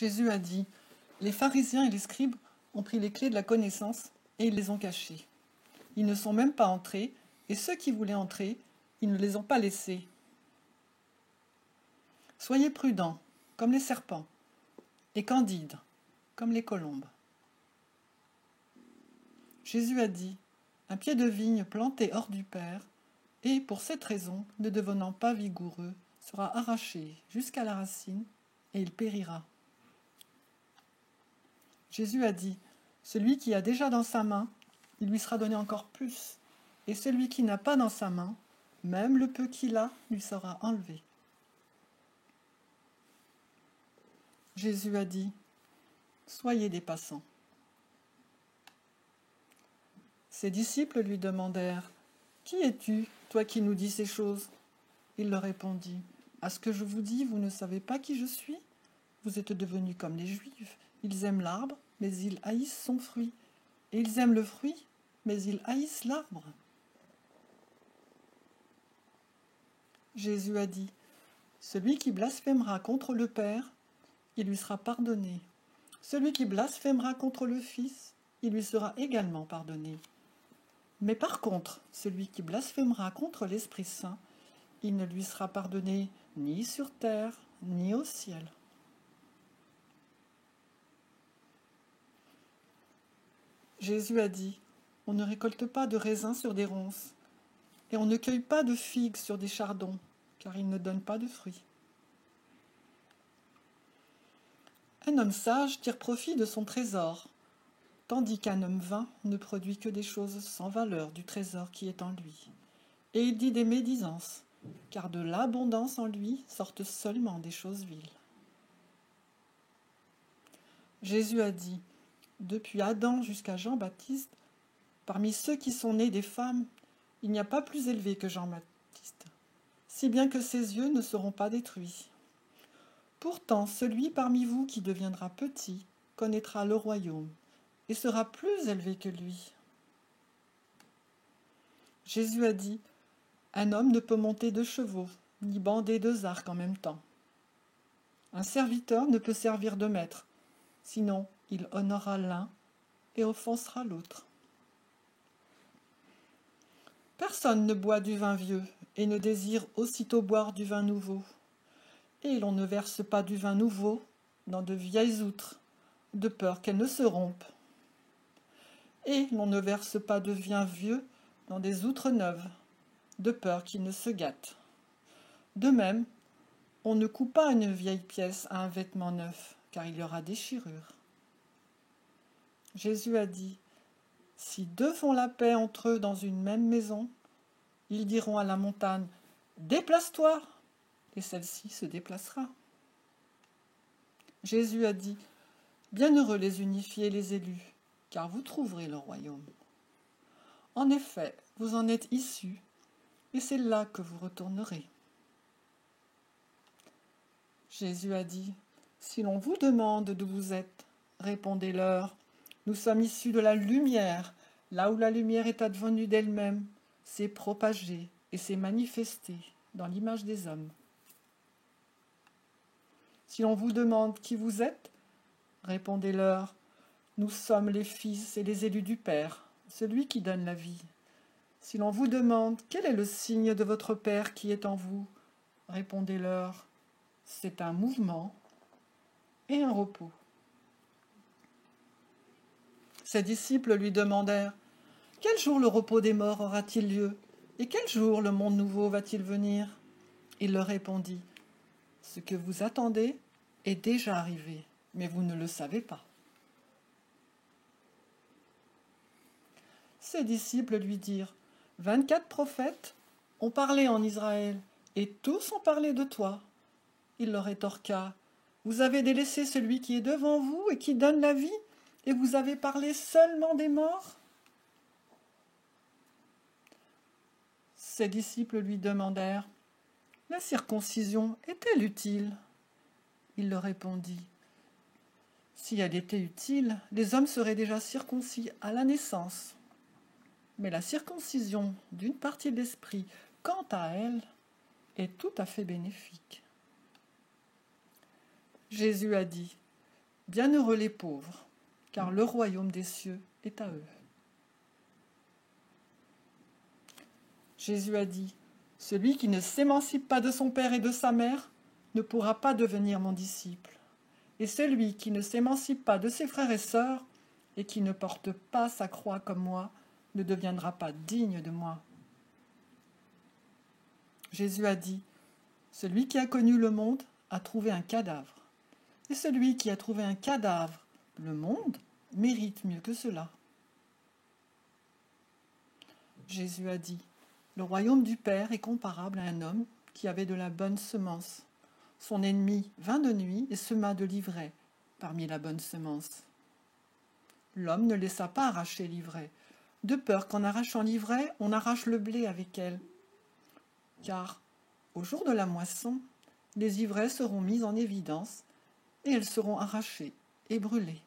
Jésus a dit, « Les pharisiens et les scribes ont pris les clés de la connaissance et ils les ont cachées. Ils ne sont même pas entrés, et ceux qui voulaient entrer, ils ne les ont pas laissés. Soyez prudents, comme les serpents, et candides, comme les colombes. » Jésus a dit, « Un pied de vigne planté hors du Père, et pour cette raison, ne devenant pas vigoureux, sera arraché jusqu'à la racine, et il périra. » Jésus a dit, « Celui qui a déjà dans sa main, il lui sera donné encore plus, et celui qui n'a pas dans sa main, même le peu qu'il a, lui sera enlevé. » Jésus a dit, « Soyez des passants. » Ses disciples lui demandèrent, « Qui es-tu, toi qui nous dis ces choses ?» Il leur répondit, « À ce que je vous dis, vous ne savez pas qui je suis ? Vous êtes devenus comme les Juifs. Ils aiment l'arbre, mais ils haïssent son fruit. Et ils aiment le fruit, mais ils haïssent l'arbre. » Jésus a dit, « Celui qui blasphémera contre le Père, il lui sera pardonné. Celui qui blasphémera contre le Fils, il lui sera également pardonné. Mais par contre, celui qui blasphémera contre l'Esprit Saint, il ne lui sera pardonné ni sur terre, ni au ciel. » Jésus a dit, « On ne récolte pas de raisins sur des ronces, et on ne cueille pas de figues sur des chardons, car ils ne donnent pas de fruits. » Un homme sage tire profit de son trésor, tandis qu'un homme vain ne produit que des choses sans valeur du trésor qui est en lui. Et il dit des médisances, car de l'abondance en lui sortent seulement des choses viles. Jésus a dit, « Depuis Adam jusqu'à Jean-Baptiste, parmi ceux qui sont nés des femmes, il n'y a pas plus élevé que Jean-Baptiste, si bien que ses yeux ne seront pas détruits. Pourtant, celui parmi vous qui deviendra petit connaîtra le royaume et sera plus élevé que lui. » Jésus a dit, « Un homme ne peut monter 2 chevaux, ni bander 2 arcs en même temps. Un serviteur ne peut servir 2 maîtres, sinon il honorera l'un et offensera l'autre. Personne ne boit du vin vieux et ne désire aussitôt boire du vin nouveau. Et l'on ne verse pas du vin nouveau dans de vieilles outres, de peur qu'elles ne se rompent. Et l'on ne verse pas de vin vieux dans des outres neuves, de peur qu'il ne se gâte. De même, on ne coud pas une vieille pièce à un vêtement neuf, car il y aura déchirure. » Jésus a dit, « Si 2 font la paix entre eux dans une même maison, ils diront à la montagne, « Déplace-toi !» et celle-ci se déplacera. » Jésus a dit, « Bienheureux les unifiés et les élus, car vous trouverez le royaume. En effet, vous en êtes issus, et c'est là que vous retournerez. » Jésus a dit, « Si l'on vous demande d'où vous êtes, répondez-leur, nous sommes issus de la lumière, là où la lumière est advenue d'elle-même, s'est propagée et s'est manifestée dans l'image des hommes. Si l'on vous demande qui vous êtes, répondez-leur, nous sommes les fils et les élus du Père, celui qui donne la vie. Si l'on vous demande quel est le signe de votre Père qui est en vous, répondez-leur, c'est un mouvement et un repos. » Ses disciples lui demandèrent, « Quel jour le repos des morts aura-t-il lieu, et quel jour le monde nouveau va-t-il venir ?» Il leur répondit, « Ce que vous attendez est déjà arrivé, mais vous ne le savez pas. » Ses disciples lui dirent, « 24 prophètes ont parlé en Israël, et tous ont parlé de toi. » Il leur rétorqua, « Vous avez délaissé celui qui est devant vous et qui donne la vie, et vous avez parlé seulement des morts ?» Ses disciples lui demandèrent, « La circoncision est-elle utile ?» Il leur répondit, « Si elle était utile, les hommes seraient déjà circoncis à la naissance. Mais la circoncision d'une partie de l'esprit, quant à elle, est tout à fait bénéfique. » Jésus a dit, Bienheureux les pauvres, car le royaume des cieux est à eux. Jésus a dit, « Celui qui ne s'émancipe pas de son père et de sa mère ne pourra pas devenir mon disciple. Et celui qui ne s'émancipe pas de ses frères et sœurs et qui ne porte pas sa croix comme moi ne deviendra pas digne de moi. » Jésus a dit, « Celui qui a connu le monde a trouvé un cadavre. Et celui qui a trouvé un cadavre, le monde, mérite mieux que cela. » Jésus a dit, « Le royaume du Père est comparable à un homme qui avait de la bonne semence. Son ennemi vint de nuit et sema de l'ivraie parmi la bonne semence. L'homme ne laissa pas arracher l'ivraie, de peur qu'en arrachant l'ivraie, on arrache le blé avec elle. Car, au jour de la moisson, les ivraies seront mises en évidence et elles seront arrachées et brûlées.